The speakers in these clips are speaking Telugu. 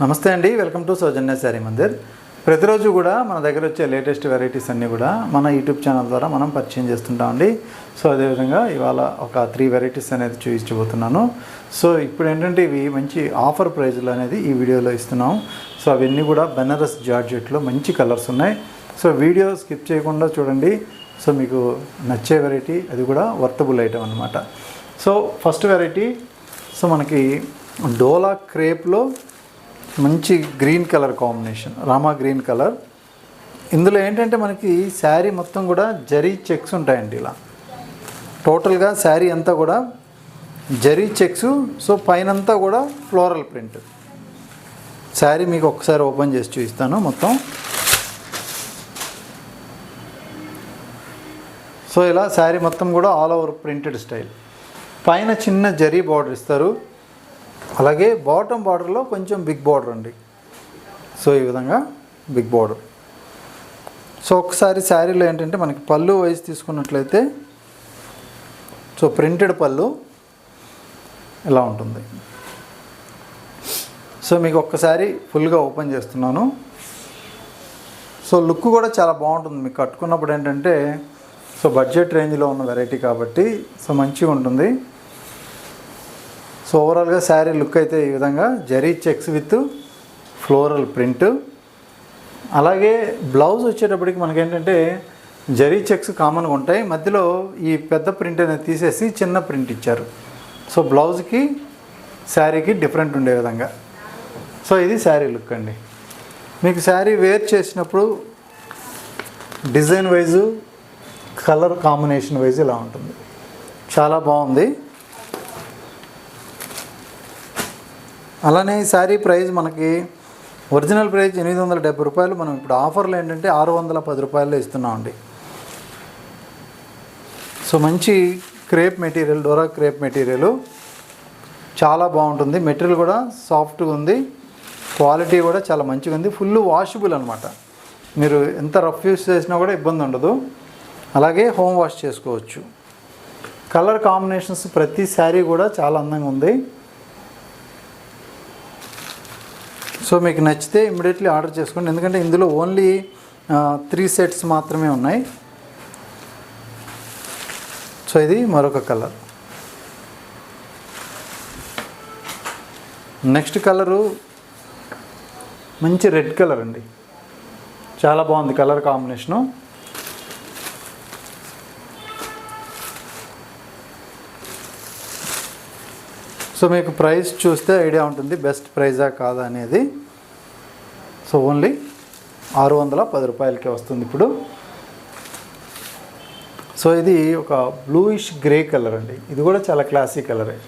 నమస్తే అండి, వెల్కమ్ టు సౌజన్య శారీ మందిర్. ప్రతిరోజు కూడా మన దగ్గర వచ్చే లేటెస్ట్ వెరైటీస్ అన్నీ కూడా మన యూట్యూబ్ ఛానల్ ద్వారా మనం పరిచయం చేస్తుంటామండి. సో అదేవిధంగా ఇవాళ ఒక 3 వెరైటీస్ అనేది చూపించబోతున్నాను. సో ఇప్పుడు ఏంటంటే ఇవి మంచి ఆఫర్ ప్రైజ్లు అనేది ఈ వీడియోలో ఇస్తున్నాం. సో అవన్నీ కూడా బెనారస్ జార్జెట్లో మంచి కలర్స్ ఉన్నాయి. సో వీడియో స్కిప్ చేయకుండా చూడండి. సో మీకు నచ్చే వెరైటీ, అది కూడా వర్తబుల్ ఐటమ్ అనమాట. సో ఫస్ట్ వెరైటీ, సో మనకి డోలా క్రేప్లో మంచి green colour combination, Rama green colour. ఇందులో ఏంటంటే మనకి శారీ మొత్తం కూడా జరీ చెక్స్ ఉంటాయండి. ఇలా టోటల్గా శారీ అంతా కూడా జరీ చెక్స్. సో పైనంతా కూడా ఫ్లోరల్ ప్రింట్. శారీ మీకు ఒకసారి ఓపెన్ చేసి చూపిస్తాను మొత్తం. సో ఇలా శారీ మొత్తం కూడా ఆల్ ఓవర్ ప్రింటెడ్ స్టైల్. పైన చిన్న జరీ బార్డర్ ఇస్తారు, అలాగే బాటమ్ బార్డర్లో కొంచెం బిగ్ బార్డర్ అండి. సో ఈ విధంగా బిగ్ బార్డర్. సో ఒకసారి శారీలో ఏంటంటే మనకి పళ్ళు వైజ్ తీసుకున్నట్లయితే, సో ప్రింటెడ్ పళ్ళు ఇలా ఉంటుంది. సో మీకు ఒక్కసారి ఫుల్గా ఓపెన్ చేస్తున్నాను. సో లుక్ కూడా చాలా బాగుంటుంది మీకు కట్టుకున్నప్పుడు. ఏంటంటే సో బడ్జెట్ రేంజ్లో ఉన్న వెరైటీ కాబట్టి సో మంచిగా ఉంటుంది. సో ఓవరాల్గా శారీ లుక్ అయితే ఈ విధంగా zari checks with floral print. అలాగే బ్లౌజ్ వచ్చేటప్పటికి మనకేంటంటే జరీ చెక్స్ కామన్గా ఉంటాయి, మధ్యలో ఈ పెద్ద ప్రింట్ అనేది తీసేసి చిన్న ప్రింట్ ఇచ్చారు. సో బ్లౌజ్కి శారీకి డిఫరెంట్ ఉండే విధంగా. సో ఇది శారీ లుక్ అండి. మీకు శారీ వేర్ చేసినప్పుడు design wise, colour combination wise ఇలా ఉంటుంది. చాలా బాగుంది. అలానే ఈ శారీ ప్రైస్ మనకి ఒరిజినల్ ప్రైస్ 870 రూపాయలు. మనం ఇప్పుడు ఆఫర్లో ఏంటంటే 610 రూపాయల్లో ఇస్తున్నామండి. సో మంచి crepe material, Dora crepe material చాలా బాగుంటుంది. మెటీరియల్ కూడా సాఫ్ట్గా ఉంది, క్వాలిటీ కూడా చాలా మంచిగా ఉంది. ఫుల్ వాషబుల్ అనమాట. మీరు ఎంత రఫ్ యూస్ చేసినా కూడా ఇబ్బంది ఉండదు. అలాగే హోమ్ వాష్ చేసుకోవచ్చు. కలర్ కాంబినేషన్స్ ప్రతి శారీ కూడా చాలా అందంగా ఉంది. సో మీకు నచ్చితే ఇమ్మీడియట్లీ ఆర్డర్ చేసుకోండి, ఎందుకంటే ఇందులో ఓన్లీ 3 సెట్స్ మాత్రమే ఉన్నాయి. సో ఇది మరొక కలర్. నెక్స్ట్ కలరు మంచి రెడ్ కలర్ అండి. చాలా బాగుంది కలర్ కాంబినేషను. సో మీకు ప్రైస్ చూస్తే ఐడియా ఉంటుంది బెస్ట్ ప్రైజా కాదా అనేది. సో ఓన్లీ 610 రూపాయలకే వస్తుంది ఇప్పుడు. సో ఇది ఒక బ్లూయిష్ గ్రే కలర్ అండి. ఇది కూడా చాలా క్లాసీ కలరే.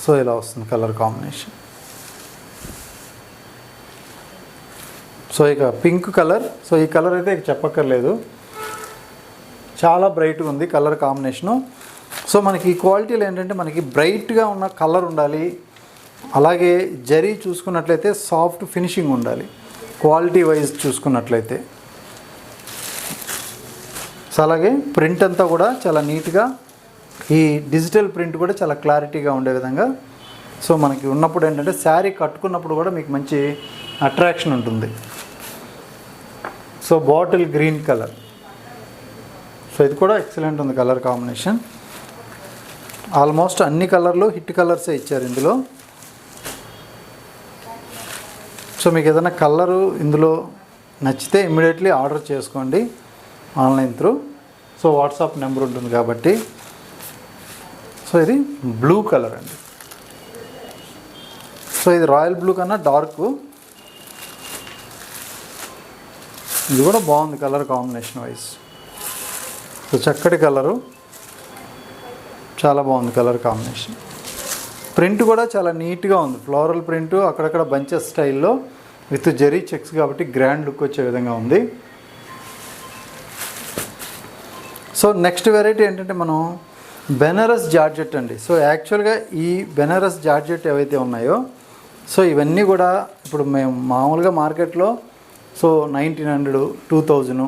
సో ఇలా వస్తుంది కలర్ కాంబినేషన్. సో ఇక పింక్ కలర్. సో ఈ కలర్ అయితే చెప్పక్కర్లేదు, చాలా బ్రైట్గా ఉంది కలర్ కాంబినేషను. సో మనకి ఈ క్వాలిటీలో ఏంటంటే మనకి బ్రైట్గా ఉన్న కలర్ ఉండాలి, అలాగే జరీ చూసుకున్నట్లయితే సాఫ్ట్ ఫినిషింగ్ ఉండాలి క్వాలిటీ వైజ్ చూసుకున్నట్లయితే. సో అలాగే ప్రింట్ అంతా కూడా చాలా నీట్గా, ఈ డిజిటల్ ప్రింట్ కూడా చాలా క్లారిటీగా ఉండే విధంగా సో మనకి ఉన్నప్పుడు ఏంటంటే శారీ కట్టుకున్నప్పుడు కూడా మీకు మంచి అట్రాక్షన్ ఉంటుంది. So bottle green colour. So ఇది కూడా ఎక్సలెంట్ ఉంది కలర్ కాంబినేషన్. ఆల్మోస్ట్ అన్ని కలర్లు హిట్ కలర్సే ఇచ్చారు ఇందులో. సో మీకు ఏదైనా కలరు ఇందులో నచ్చితే ఇమ్మీడియట్లీ ఆర్డర్ చేసుకోండి online through. So WhatsApp number ఉంటుంది కాబట్టి. సో ఇది బ్లూ కలర్ అండి. సో ఇది రాయల్ బ్లూ కన్నా డార్క్. ఇది కూడా బాగుంది కలర్ కాంబినేషన్ వైజ్. సో చక్కటి కలరు, చాలా బాగుంది కలర్ కాంబినేషన్. ప్రింట్ కూడా చాలా నీట్గా ఉంది, ఫ్లోరల్ ప్రింట్, అక్కడక్కడ బంచెస్ స్టైల్లో విత్ జరీ చెక్స్ కాబట్టి గ్రాండ్ లుక్ వచ్చే విధంగా ఉంది. సో నెక్స్ట్ వెరైటీ ఏంటంటే మనం బెనారస్ జార్జెట్ అండి. సో యాక్చువల్గా ఈ బెనారస్ జార్జెట్ ఏవైతే ఉన్నాయో, సో ఇవన్నీ కూడా ఇప్పుడు మేము మామూలుగా మార్కెట్లో సో 1900, 2000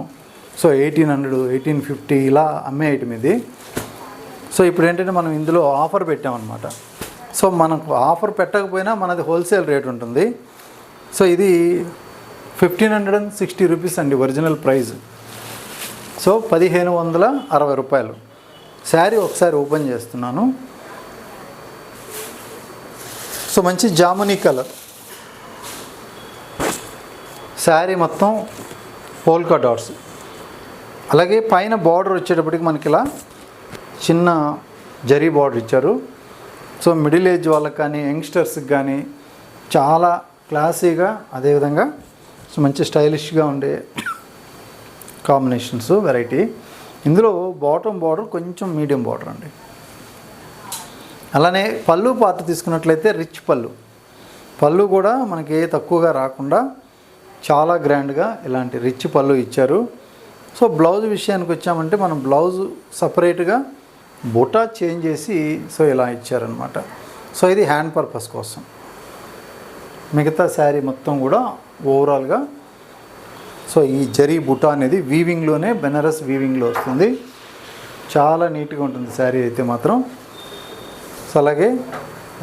సో 1800, 1850 ఇలా అమ్మే ఐటమ్ ఇది. సో ఇప్పుడు ఏంటంటే మనం ఇందులో ఆఫర్ పెట్టామన్నమాట. సో మనకు ఆఫర్ పెట్టకపోయినా మనది హోల్సేల్ రేట్ ఉంటుంది. సో ఇది 1560 రూపీస్ అండి ఒరిజినల్ ప్రైస్. సో 1560 రూపాయలు. శారీ ఒకసారి ఓపెన్ చేస్తున్నాను. సో మంచి జామునీ కలర్ శారీ, మొత్తం పోల్కా డాట్స్. అలాగే పైన బార్డర్ వచ్చేటప్పటికి మనకి ఇలా చిన్న జరీ బార్డర్ ఇచ్చారు. సో మిడిల్ ఏజ్ వాళ్ళకి కానీ యంగ్స్టర్స్కి కానీ చాలా క్లాసీగా, అదేవిధంగా సో మంచి స్టైలిష్గా ఉండే కాంబినేషన్స్ వెరైటీ. ఇందులో బాటమ్ బార్డర్ కొంచెం మీడియం బార్డర్ అండి. అలానే పళ్ళు పార్ట్ తీసుకున్నట్లయితే రిచ్ పళ్ళు కూడా మనకి తక్కువగా రాకుండా చాలా గ్రాండ్గా ఇలాంటి రిచ్ పళ్ళు ఇచ్చారు. సో బ్లౌజ్ విషయానికి వచ్చామంటే మనం బ్లౌజ్ సపరేట్గా బుటా చేంజ్ చేసి సో ఇలా ఇచ్చారనమాట. సో ఇది హ్యాండ్ పర్పస్ కోసం. మిగతా శారీ మొత్తం కూడా ఓవరాల్గా సో ఈ జరీ బుటా అనేది వీవింగ్లోనే, బెనారస్ వీవింగ్లో వస్తుంది. చాలా నీట్గా ఉంటుంది శారీ అయితే మాత్రం. సో అలాగే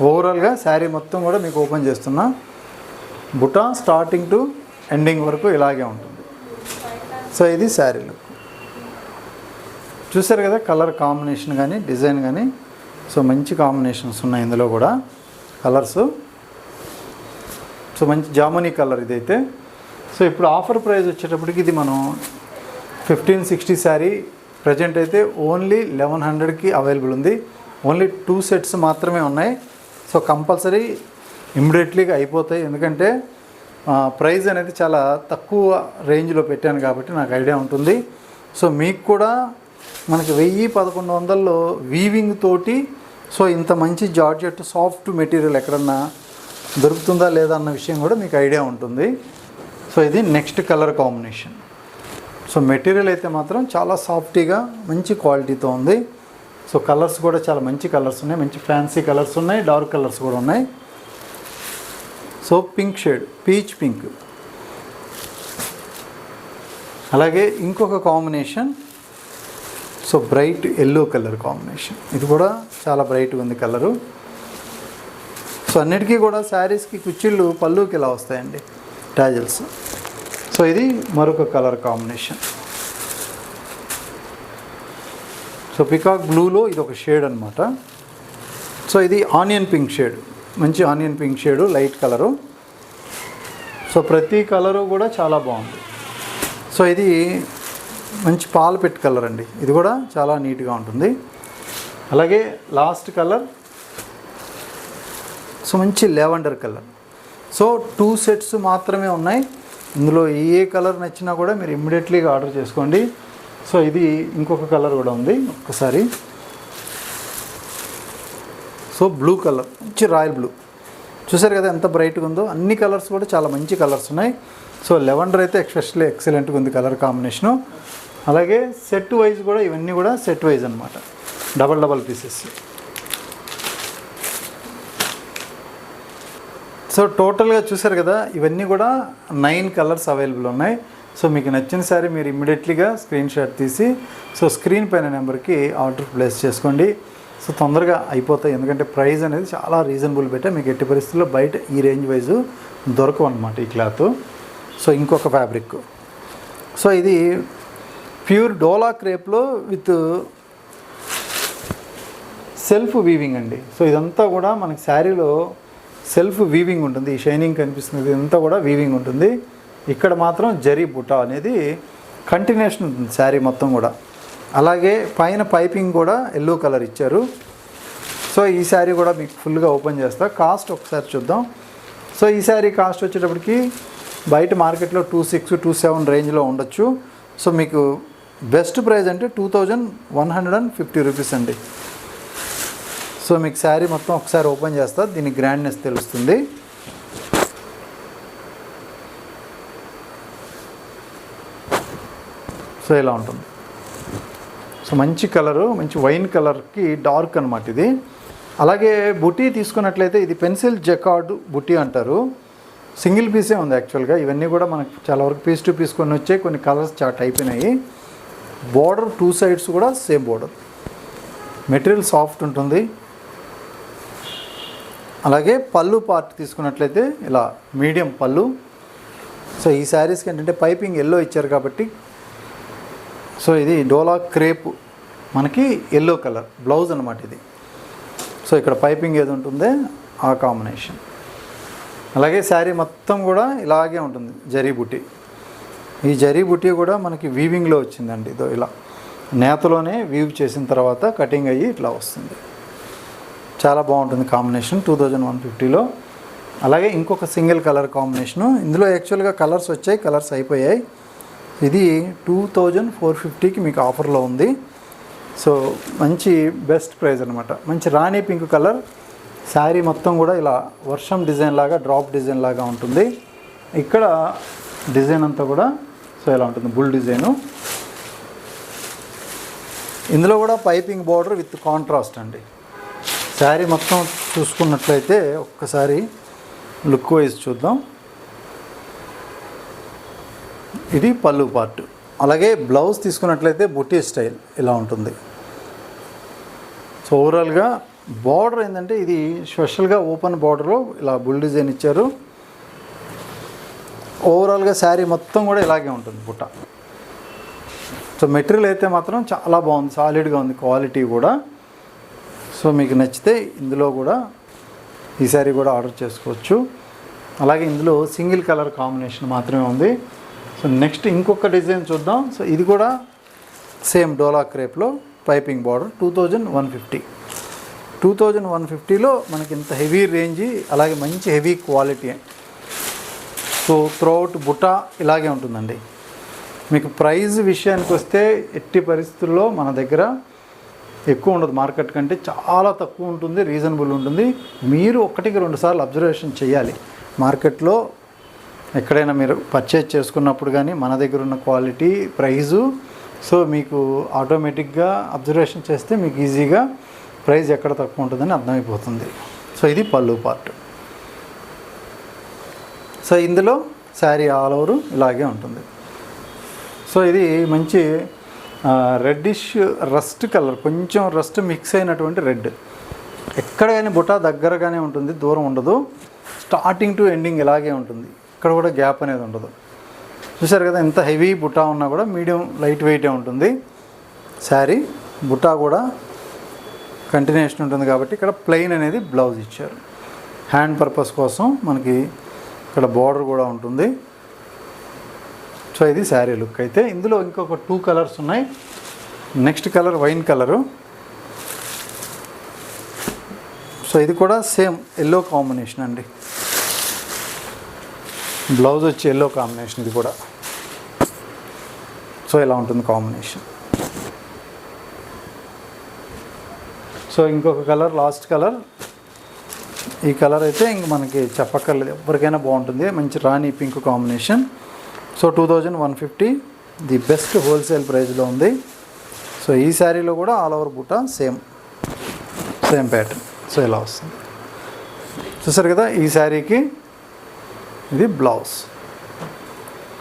ఓవరాల్గా శారీ మొత్తం కూడా మీకు ఓపెన్ చేస్తున్నా, బుటా స్టార్టింగ్ టు ఎండింగ్ వరకు ఇలాగే ఉంటుంది. సో ఇది శారీ లుక్. చూసారు కదా కలర్ కాంబినేషన్ కానీ డిజైన్ కానీ. సో మంచి కాంబినేషన్స్ ఉన్నాయి ఇందులో కూడా కలర్స్. సో మంచి జామునీ కలర్ ఇదైతే. సో ఇప్పుడు ఆఫర్ ప్రైస్ వచ్చేటప్పటికి ఇది మనం 1560 శారీ ప్రజెంట్ అయితే ఓన్లీ 1100కి అవైలబుల్ ఉంది. ఓన్లీ 2 సెట్స్ మాత్రమే ఉన్నాయి. సో కంపల్సరీ ఇమ్మీడియట్లీగా అయిపోతాయి. ఎందుకంటే ప్రైస్ అనేది చాలా తక్కువ రేంజ్లో పెట్టాను కాబట్టి నాకు ఐడియా ఉంటుంది. సో మీకు కూడా మనకి 1000-1100లో వీవింగ్ తోటి సో ఇంత మంచి జార్జెట్ సాఫ్ట్ మెటీరియల్ ఎక్కడన్నా దొరుకుతుందా లేదా అన్న విషయం కూడా మీకు ఐడియా ఉంటుంది. సో ఇది next colour combination. So material అయితే మాత్రం చాలా సాఫ్టీగా మంచి క్వాలిటీతో ఉంది. సో కలర్స్ కూడా చాలా మంచి కలర్స్ ఉన్నాయి, మంచి ఫ్యాన్సీ కలర్స్ ఉన్నాయి, డార్క్ కలర్స్ కూడా ఉన్నాయి. So pink shade, peach pink. అలాగే ఇంకొక combination so bright yellow colour combination. ఇది కూడా చాలా బ్రైట్గా ఉంది కలరు. సో అన్నిటికీ కూడా శారీస్కి కుచ్చిళ్ళు పళ్ళుకి ఇలా వస్తాయండి, టాజిల్స్. సో ఇది మరొక కలర్ కాంబినేషన్. సో పికాక్ బ్లూలో ఇది ఒక షేడ్ అనమాట. సో ఇది ఆనియన్ పింక్ షేడ్, మంచి onion pink shade, light colour. So ప్రతి కలరు కూడా చాలా బాగుంది. సో ఇది మంచి పాల పెట్ కలర్ అండి. ఇది కూడా చాలా నీట్గా ఉంటుంది. అలాగే లాస్ట్ కలర్ సో మంచి లెవెండర్ కలర్. సో 2 సెట్స్ మాత్రమే ఉన్నాయి. ఇందులో ఏ కలర్ నచ్చినా కూడా మీరు ఇమ్మీడియట్లీగా ఆర్డర్ చేసుకోండి. సో ఇది ఇంకొక కలర్ కూడా ఉంది ఒక్కసారి. సో బ్లూ కలర్, మంచి రాయల్ బ్లూ. చూసారు కదా ఎంత బ్రైట్గా ఉందో. అన్ని కలర్స్ కూడా చాలా మంచి కలర్స్ ఉన్నాయి. సో లెవెండర్ అయితే ఎక్స్పెషల్లీ ఎక్సలెంట్గా ఉంది కలర్ కాంబినేషను. అలాగే సెట్ వైజ్ కూడా ఇవన్నీ కూడా సెట్ వైజ్ అనమాట, డబల్ పీసెస్. సో టోటల్గా చూసారు కదా ఇవన్నీ కూడా 9 కలర్స్ అవైలబుల్ ఉన్నాయి. సో మీకు నచ్చిన సారీ మీరు ఇమ్మీడియట్లీగా స్క్రీన్ షాట్ తీసి సో స్క్రీన్ పైన నెంబర్కి ఆర్డర్ ప్లేస్ చేసుకోండి. సో తొందరగా అయిపోతాయి. ఎందుకంటే ప్రైస్ అనేది చాలా రీజనబుల్ పెట్టా. మీకు ఎట్టి పరిస్థితుల్లో బయట ఈ రేంజ్ వైజు దొరకవు అనమాట ఈ క్లాత్. సో ఇంకొక ఫ్యాబ్రిక్. సో ఇది ప్యూర్ డోలా క్రేప్లో విత్ సెల్ఫ్ వీవింగ్ అండి. సో ఇదంతా కూడా మనకి శారీలో సెల్ఫ్ వీవింగ్ ఉంటుంది. ఈ షైనింగ్ కనిపిస్తుంది, ఇదంతా కూడా వీవింగ్ ఉంటుంది. ఇక్కడ మాత్రం జరీ బుటా అనేది కంటిన్యూషన్ ఉంటుంది శారీ మొత్తం కూడా. అలాగే పైన పైపింగ్ కూడా ఎల్లో కలర్ ఇచ్చారు. సో ఈ శారీ కూడా మీకు ఫుల్గా ఓపెన్ చేస్తా. కాస్ట్ ఒకసారి చూద్దాం. సో ఈ శారీ కాస్ట్ వచ్చేటప్పటికి బయట మార్కెట్లో 2600-2700 రేంజ్లో ఉండొచ్చు. సో మీకు బెస్ట్ ప్రైస్ అంటే 2150 రూపీస్ అండి. సో మీకు శారీ మొత్తం ఒకసారి ఓపెన్ చేస్తా, దీని గ్రాండ్నెస్ తెలుస్తుంది. సో ఇలా ఉంటుంది. సో మంచి కలరు, మంచి వైన్ కలర్కి డార్క్ అనమాట ఇది. అలాగే బుటీ తీసుకున్నట్లయితే ఇది పెన్సిల్ జకార్డ్ బుటీ అంటారు. సింగిల్ పీసే ఉంది యాక్చువల్గా. ఇవన్నీ కూడా మనకు చాలా వరకు పీస్ టు పీస్ కొన్ని వచ్చాయి, కొన్ని కలర్స్ చాట్ అయిపోయినాయి. బార్డర్ 2 సైడ్స్ కూడా సేమ్ బార్డర్. మెటీరియల్ సాఫ్ట్ ఉంటుంది. అలాగే పళ్ళు పార్ట్ తీసుకున్నట్లయితే ఇలా మీడియం పళ్ళు. సో ఈ శారీస్కి ఏంటంటే పైపింగ్ ఎల్లో ఇచ్చారు కాబట్టి, సో ఇది డోలా క్రేప్ మనకి ఎల్లో కలర్ బ్లౌజ్ అనమాట ఇది. సో ఇక్కడ పైపింగ్ ఏది ఉంటుందో ఆ కాంబినేషన్. అలాగే శారీ మొత్తం కూడా ఇలాగే ఉంటుంది జరీ బుట్టి. ఈ జరీ బుట్టి కూడా మనకి వీవింగ్లో వచ్చిందండి. ఇదో ఇలా నేతలోనే వీవ్ చేసిన తర్వాత కటింగ్ అయ్యి ఇట్లా వస్తుంది. చాలా బాగుంటుంది కాంబినేషన్ 2150లో. అలాగే ఇంకొక సింగిల్ కలర్ కాంబినేషను. ఇందులో యాక్చువల్గా కలర్స్ వచ్చాయి, కలర్స్ అయిపోయాయి. ఇది 2450కి మీకు ఆఫర్లో ఉంది. సో మంచి బెస్ట్ ప్రైస్ అనమాట. మంచి రాణి పింక్ కలర్. శారీ మొత్తం కూడా ఇలా వర్షం డిజైన్ లాగా, డ్రాప్ డిజైన్ లాగా ఉంటుంది. ఇక్కడ డిజైన్ అంతా కూడా సో ఇలా ఉంటుంది, బుల్ డిజైను. ఇందులో కూడా పైపింగ్ బార్డర్ విత్ కాంట్రాస్ట్ అండి. శారీ మొత్తం చూసుకున్నట్లయితే ఒక్కసారి లుక్ వైజ్ చూద్దాం. ఇది పళ్ళు పార్ట్. అలాగే బ్లౌజ్ తీసుకున్నట్లయితే బుట్టి స్టైల్ ఇలా ఉంటుంది. సో ఓవరాల్గా బార్డర్ ఏంటంటే ఇది స్పెషల్గా ఓపెన్ బార్డర్లో ఇలా బుల్ డిజైన్ ఇచ్చారు. ఓవరాల్గా శారీ మొత్తం కూడా ఇలాగే ఉంటుంది బుట్ట. సో మెటీరియల్ అయితే మాత్రం చాలా బాగుంది, సాలిడ్గా ఉంది, క్వాలిటీ కూడా. సో మీకు నచ్చితే ఇందులో కూడా ఈ శారీ కూడా ఆర్డర్ చేసుకోవచ్చు. అలాగే ఇందులో సింగిల్ కలర్ కాంబినేషన్ మాత్రమే ఉంది. సో నెక్స్ట్ ఇంకొక డిజైన్ చూద్దాం. సో ఇది కూడా సేమ్ డోలా క్రేప్లో పైపింగ్ బార్డర్ 2150. 2150లో మనకి ఇంత హెవీ రేంజీ, అలాగే మంచి హెవీ క్వాలిటీ. సో త్రూఅవుట్ బుట్ట ఇలాగే ఉంటుందండి. మీకు ప్రైస్ విషయానికి వస్తే ఎట్టి పరిస్థితుల్లో మన దగ్గర ఎక్కువ ఉండదు, మార్కెట్ కంటే చాలా తక్కువ ఉంటుంది, రీజనబుల్ ఉంటుంది. మీరు 1-2 సార్లు అబ్జర్వేషన్ చేయాలి మార్కెట్లో. ఎక్కడైనా మీరు పర్చేజ్ చేసుకున్నప్పుడు కానీ మన దగ్గర ఉన్న క్వాలిటీ, ప్రైజు, సో మీకు ఆటోమేటిక్గా అబ్జర్వేషన్ చేస్తే మీకు ఈజీగా ప్రైస్ ఎక్కడ తక్కువ ఉంటుందని అర్థమైపోతుంది. సో ఇది పళ్ళు పార్ట్. సో ఇందులో శారీ ఆల్ ఓవర్ ఇలాగే ఉంటుంది. సో ఇది మంచి రెడ్డిష్ రస్ట్ కలర్, కొంచెం రస్ట్ మిక్స్ అయినటువంటి రెడ్. ఎక్కడ కానీ బుట్ట దగ్గరగానే ఉంటుంది, దూరం ఉండదు. స్టార్టింగ్ టు ఎండింగ్ ఇలాగే ఉంటుంది, ఇక్కడ కూడా గ్యాప్ అనేది ఉండదు. చూసారు కదా, ఎంత హెవీ బుట్ట ఉన్నా కూడా మీడియం లైట్ వెయిటే ఉంటుంది శారీ. బుట్ట కూడా కంటిన్యూషన్ ఉంటుంది కాబట్టి ఇక్కడ ప్లెయిన్ అనేది బ్లౌజ్ ఇచ్చారు. హ్యాండ్ పర్పస్ కోసం మనకి ఇక్కడ బార్డర్ కూడా ఉంటుంది. సో ఇది శారీ లుక్. అయితే ఇందులో ఇంకొక 2 కలర్స్ ఉన్నాయి. Next colour wine colour. So ఇది కూడా సేమ్ ఎల్లో కాంబినేషన్ అండి. బ్లౌజ్ వచ్చి ఎల్లో కాంబినేషన్ ఇది కూడా. సో ఇలా ఉంటుంది కాంబినేషన్. సో ఇంకొక కలర్, లాస్ట్ కలర్. ఈ కలర్ అయితే ఇంక మనకి చెప్పక్కర్లేదు, ఎవరికైనా బాగుంటుంది. మంచి rani pink combination. So 2150 the best wholesale ప్రైస్లో ఉంది. సో ఈ శారీలో కూడా ఆల్ ఓవర్ బుట్ట సేమ్ ప్యాటర్న్. సో ఇలా వస్తుంది. చూసారు కదా, ఈ శారీకి ఇది బ్లౌజ్,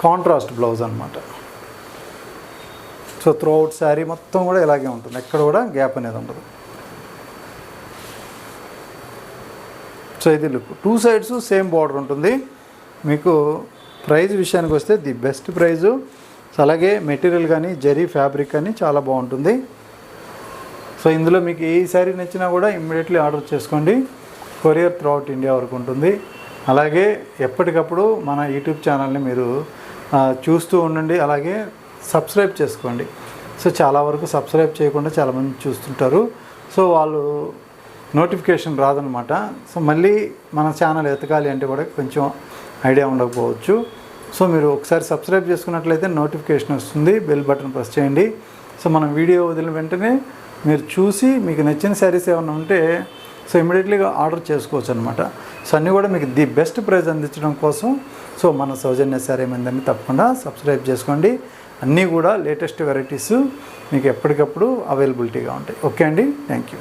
కాంట్రాస్ట్ బ్లౌజ్ అనమాట. సో త్రూఅవుట్ శారీ మొత్తం కూడా ఇలాగే ఉంటుంది, ఎక్కడ కూడా గ్యాప్ అనేది ఉండదు. సో ఇది లుక్. 2 సైడ్స్ సేమ్ బార్డర్ ఉంటుంది. మీకు ప్రైస్ విషయానికి వస్తే ది బెస్ట్ ప్రైజు. అలాగే మెటీరియల్ కానీ జరీ ఫ్యాబ్రిక్ కానీ చాలా బాగుంటుంది. సో ఇందులో మీకు ఏ శారీ నచ్చినా కూడా ఇమ్మీడియట్లీ ఆర్డర్ చేసుకోండి. కొరియర్ త్రూఅవుట్ ఇండియా వరకు ఉంటుంది. అలాగే ఎప్పటికప్పుడు మన యూట్యూబ్ ఛానల్ని మీరు చూస్తూ ఉండండి. అలాగే సబ్స్క్రైబ్ చేసుకోండి. సో చాలా వరకు సబ్స్క్రైబ్ చేయకుండా చాలామంది చూస్తుంటారు. సో వాళ్ళు నోటిఫికేషన్ రాదనమాట. సో మళ్ళీ మన ఛానల్ ఎతకాలి అంటే కూడా కొంచెం ఐడియా ఉండకపోవచ్చు. సో మీరు ఒకసారి సబ్స్క్రైబ్ చేసుకున్నట్లయితే నోటిఫికేషన్ వస్తుంది, బెల్ బటన్ ప్రెస్ చేయండి. సో మనం వీడియో వదిలిన వెంటనే మీరు చూసి మీకు నచ్చిన శారీస్ ఏమైనా ఉంటే సో ఇమీడియట్లీగా ఆర్డర్ చేసుకోవచ్చు అనమాట. సో అన్నీ కూడా మీకు ది బెస్ట్ ప్రైస్ అందించడం కోసం సో మన సౌజన్య శారీ మందని తప్పకుండా సబ్స్క్రైబ్ చేసుకోండి. అన్నీ కూడా లేటెస్ట్ వెరైటీస్ మీకు ఎప్పటికప్పుడు అవైలబిలిటీగా ఉంటాయి. ఓకే అండి, థ్యాంక్ యూ.